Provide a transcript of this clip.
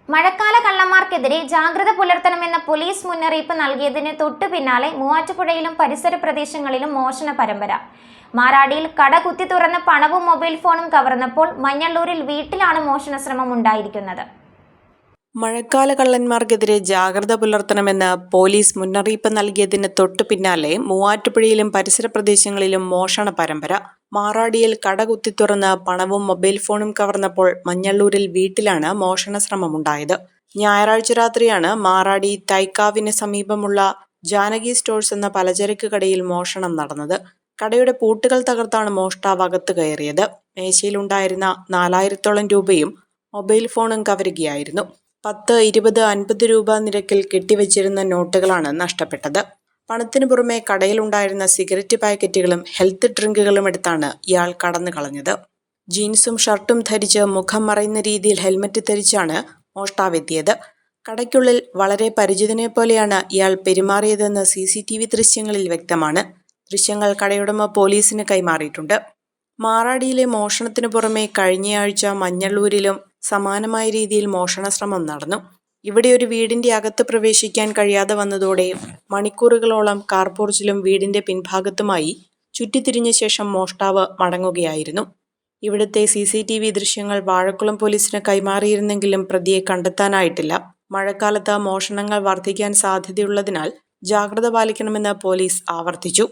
മഴക്കാല കള്ളന്മാർക്കെതിരെ ജാഗ്രത പുലർത്തണമെന്ന പോലീസ് മുന്നറിയിപ്പ് നൽകിയതിന് തൊട്ടു പിന്നാലെ മൂവാറ്റുപുഴയിലും പരിസര പ്രദേശങ്ങളിലും മോഷണ പരമ്പര. മാറാടിയിൽ കട കുത്തി തുറന്ന് പണവും മൊബൈൽ ഫോണും കവർന്നപ്പോൾ മഞ്ഞള്ളൂരിൽ വീട്ടിലാണ് മോഷണ ശ്രമം ഉണ്ടായിരിക്കുന്നത്. മഴക്കാല കള്ളന്മാർക്കെതിരെ ജാഗ്രത പുലർത്തണമെന്ന് പോലീസ് മുന്നറിയിപ്പ് നൽകിയതിന് തൊട്ടു പിന്നാലെ മൂവാറ്റുപുഴയിലും പരിസര പ്രദേശങ്ങളിലും മോഷണ പരമ്പര. മാറാടിയിൽ കട കുത്തി തുറന്ന് പണവും മൊബൈൽ ഫോണും കവർന്നപ്പോൾ മഞ്ഞള്ളൂരിൽ വീട്ടിലാണ് മോഷണ ശ്രമമുണ്ടായത്. ഞായറാഴ്ച രാത്രിയാണ് മാറാടി തൈക്കാവിന് സമീപമുള്ള ജാനകി സ്റ്റോഴ്സ് എന്ന പലചരക്ക് കടയിൽ മോഷണം നടന്നത്. കടയുടെ പൂട്ടുകൾ തകർത്താണ് മോഷ്ടാവ് അകത്ത് കയറിയത്. മേശയിലുണ്ടായിരുന്ന 4000-ഓളം രൂപയും മൊബൈൽ ഫോണും കവരുകയായിരുന്നു. 10, 20, 50 രൂപ നിരക്കിൽ കെട്ടിവച്ചിരുന്ന നോട്ടുകളാണ് നഷ്ടപ്പെട്ടത്. പണത്തിനു പുറമെ കടയിലുണ്ടായിരുന്ന സിഗരറ്റ് പാക്കറ്റുകളും ഹെൽത്ത് ഡ്രിങ്കുകളും എടുത്താണ് ഇയാൾ കടന്നു കളഞ്ഞത്. ജീൻസും ഷർട്ടും ധരിച്ച് മുഖം മറയുന്ന രീതിയിൽ ഹെൽമറ്റ് ധരിച്ചാണ് മോഷ്ടാവ് എത്തിയത്. കടയ്ക്കുള്ളിൽ വളരെ പരിചിതനെ പോലെയാണ് ഇയാൾ പെരുമാറിയതെന്ന് CCTV ദൃശ്യങ്ങളിൽ വ്യക്തമാണ്. ദൃശ്യങ്ങൾ കടയുടമ പോലീസിന് കൈമാറിയിട്ടുണ്ട്. മാറാടിയിലെ മോഷണത്തിനു പുറമെ കഴിഞ്ഞയാഴ്ച മഞ്ഞള്ളൂരിലും സമാനമായ രീതിയിൽ മോഷണ ശ്രമം നടന്നു. ഇവിടെ ഒരു വീടിന്റെ അകത്ത് പ്രവേശിക്കാൻ കഴിയാതെ വന്നതോടെ മണിക്കൂറുകളോളം കാർപോർച്ചിലും വീടിന്റെ പിൻഭാഗത്തുമായി ചുറ്റിത്തിരിഞ്ഞ ശേഷം മോഷ്ടാവ് മടങ്ങുകയായിരുന്നു. ഇവിടുത്തെ CCTV ദൃശ്യങ്ങൾ വാഴക്കുളം പോലീസിന് കൈമാറിയിരുന്നെങ്കിലും പ്രതിയെ കണ്ടെത്താനായിട്ടില്ല. മഴക്കാലത്ത് മോഷണങ്ങൾ വർദ്ധിക്കാൻ സാധ്യതയുള്ളതിനാൽ ജാഗ്രത പാലിക്കണമെന്ന് പോലീസ് ആവർത്തിച്ചു.